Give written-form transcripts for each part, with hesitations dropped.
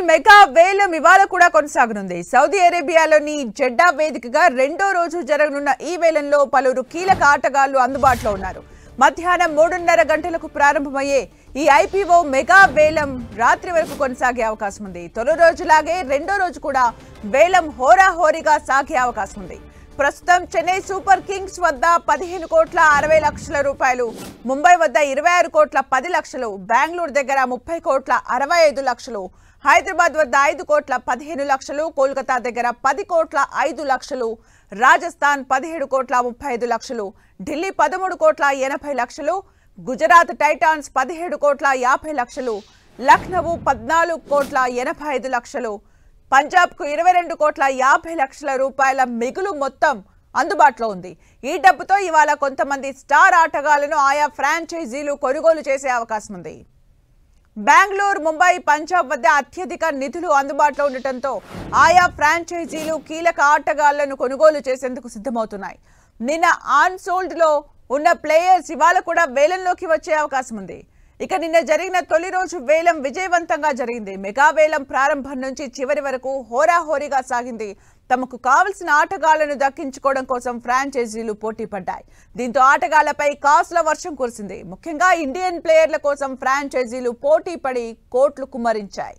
Mega వేలం ఇవాళ కూడా కొనసాగనుంది. సౌదీ అరేబియాలోని జెడ్డా వేదికగా రెండో రోజు జరగనున్న ఈ వేలంలో పలువురు కీలక ఆటగాళ్లు అందుబాటులో ఉన్నారు. మధ్యాహ్నం 3:30 గంటలకు ప్రారంభమయ్యే ఈ ఐపీఓ మెగా వేలం రాత్రి వరకు కొనసాగే అవకాశం ఉంది. తొలి రోజులాగే రెండో రోజు కూడా వేలం హోరాహోరీగా సాగే అవకాశం ఉంది. ప్రస్తుతం చెన్నై సూపర్ కింగ్స్ వద్ద 15,60,00,000 రూపాయలు, ముంబై వద్ద 26,10,00,000, బెంగళూరు దగ్గర 30,65,00,000, హైదరాబాద్ వద్ద 5,15,00,000, కోల్కతా దగ్గర 10,05,00,000, రాజస్థాన్ 17,35,00,000, ఢిల్లీ 13,80,00,000, గుజరాత్ టైటాన్స్ 17,50,00,000, లక్నో 14,85,00,000, పంజాబ్కు 22,50,00,000 రూపాయల మిగులు మొత్తం అందుబాటులో ఉంది. ఈ డబ్బుతో ఇవాళ కొంతమంది స్టార్ ఆటగాళ్లను ఆయా ఫ్రాంచైజీలు కొనుగోలు చేసే అవకాశం ఉంది. బెంగళూరు, ముంబై, పంజాబ్ వద్ద అత్యధిక నిధులు అందుబాటులో ఉండటంతో ఆయా ఫ్రాంచైజీలు కీలక ఆటగాళ్లను కొనుగోలు చేసేందుకు సిద్ధమవుతున్నాయి. నిన్న అన్సోల్డ్ లో ఉన్న ప్లేయర్స్ ఇవాళ కూడా వేలంలోకి వచ్చే అవకాశం ఉంది. ఇక నిన్న జరిగిన తొలి రోజు వేలం విజయవంతంగా జరిగింది. మెగా వేలం ప్రారంభం నుంచి చివరి వరకు హోరాహోరీగా సాగింది. తమకు కావలసిన ఆటగాళ్లను దక్కించుకోవడం కోసం ఫ్రాంచైజీలు పోటీ పడ్డాయి. దీంతో ఆటగాళ్లపై కాసుల వర్షం కురిసింది. ముఖ్యంగా ఇండియన్ ప్లేయర్ల కోసం ఫ్రాంచైజీలు పోటీ పడి కోట్లు కుమ్మరించాయి.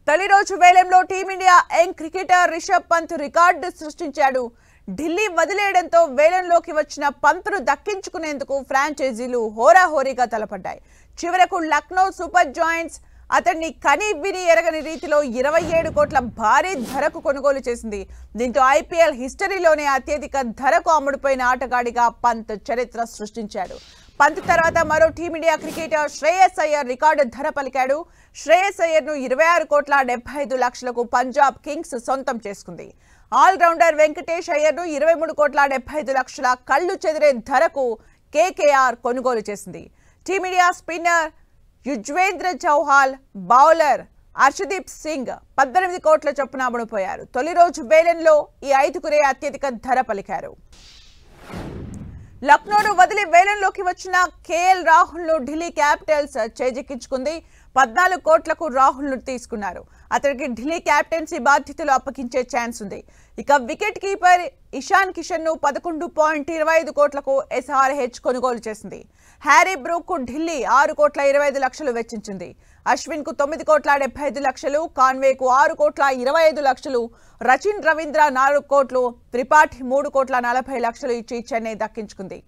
తొలి రోజు వేలంలో team India young cricketer Rishabh Pant record సృష్టించాడు. ఢిల్లీ వదిలేయడంతో వేలంలోకి వచ్చిన పంత్ను దక్కించుకునేందుకు ఫ్రాంచైజీలు హోరాహోరీగా తలపడ్డాయి. చివరకు లక్నో సూపర్ జాయింట్స్ అతన్ని కని విని ఎరగని రీతిలో 27 కోట్ల భారీ ధరకు కొనుగోలు చేసింది. దీంతో ఐపీఎల్ హిస్టరీలోనే అత్యధిక ధరకు అమ్ముడుపోయిన ఆటగాడిగా పంత్ చరిత్ర సృష్టించాడు. పంత్ తర్వాత మరో team India cricketer Shreyas Iyer record ధర పలికాడు. శ్రేయస్ అయ్యర్ను 26,75,00,000కు పంజాబ్ కింగ్స్ సొంతం చేసుకుంది. ఆల్రౌండర్ వెంకటేష్ అయ్యర్ను 23,75,00,000 కళ్లు చెదిరే ధరకు కేకేఆర్ కొనుగోలు చేసింది. Team India spinner Yuzvendra Chahal, bowler Harshdeep Singh 18 కోట్ల చొప్పున అమ్ముడుపోయారు. తొలి రోజు వేలంలో ఈ ఐదుగురే అత్యధిక ధర పలికారు. లక్నోను వదిలి వేలంలోకి వచ్చిన కేఎల్ రాహుల్ ను ఢిల్లీ క్యాపిటల్స్ చేజిక్కించుకుంది. 14 కోట్లకు రాహుల్ ను తీసుకున్నారు. అతడికి ఢిల్లీ క్యాప్టెన్సీ బాధ్యతలు అప్పగించే ఛాన్స్ ఉంది. ఇక వికెట్ కీపర్ ఇషాన్ కిషన్ ను 11,25 కోట్లకు ఎస్ఆర్హెచ్ కొనుగోలు చేసింది. హ్యారీ బ్రూక్ కు ఢిల్లీ 6,25,00,000 వెచ్చించింది. అశ్విన్ కు 9,75,00,000, కాన్వేకు 6,25,00,000, రచిన్ రవీంద్ర 4 కోట్లు, త్రిపాఠి 3,40,00,000 ఇచ్చి చెన్నై దక్కించుకుంది.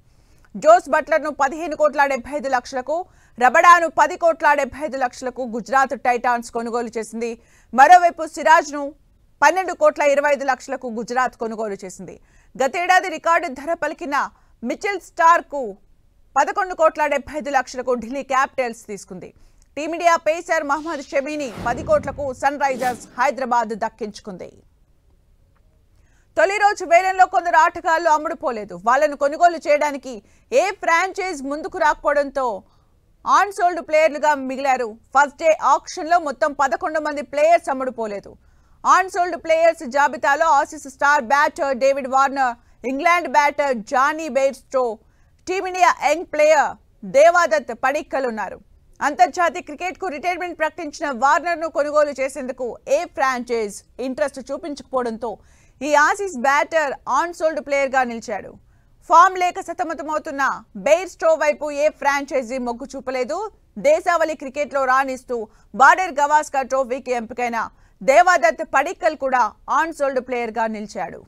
జోస్ బట్లర్ ను 15,75,00,000కు, రబడాను 10,75,00,000కు గుజరాత్ టైటాన్స్ కొనుగోలు చేసింది. మరోవైపు సిరాజ్ ను 12,25,00,000కు గుజరాత్ కొనుగోలు చేసింది. గతేడాది రికార్డు ధర పలికిన మిచెల్ స్టార్ కు 11,75,00,000కు ఢిల్లీ క్యాపిటల్స్ తీసుకుంది. టీమిండియా పేసర్ మహమ్మద్ షమీని 10 కోట్లకు సన్ రైజర్స్ హైదరాబాద్ దక్కించుకుంది. తొలి రోజు వేలంలో కొందరు ఆటగాళ్లు అమ్ముడుపోలేదు. వాళ్లను కొనుగోలు చేయడానికి ఏ ఫ్రాంచైజ్ ముందుకు రాకపోవడంతో అన్సోల్డ్ ప్లేయర్లుగా మిగిలారు. ఫస్ట్ డే ఆక్షన్ లో మొత్తం 11 మంది ప్లేయర్స్ అమ్ముడుపోలేదు. అన్సోల్డ్ ప్లేయర్స్ జాబితాలో Aussies star batter David Warner, England batter Jonny Bairstow, Team India young player Devdutt Padikkal ఉన్నారు. అంతర్జాతీయ క్రికెట్ కు రిటైర్మెంట్ ప్రకటించిన వార్నర్ ను కొనుగోలు చేసేందుకు ఏ ఫ్రాంచైజ్ ఇంట్రెస్ట్ చూపించకపోవడంతో ఈ ఆసీస్ బ్యాటర్ అన్సోల్డ్ ప్లేయర్ గా నిలిచాడు. ఫామ్ లేక సతమతమవుతున్న బెయిర్స్టో వైపు ఏ ఫ్రాంచైజీ మొగ్గు చూపలేదు. దేశావళి క్రికెట్ లో రాణిస్తూ బార్డర్ గవాస్కర్ ట్రోఫీకి ఎంపికైన దేవాదత్ పడిక్కల్ కూడా అన్సోల్డ్ ప్లేయర్ గా నిలిచాడు.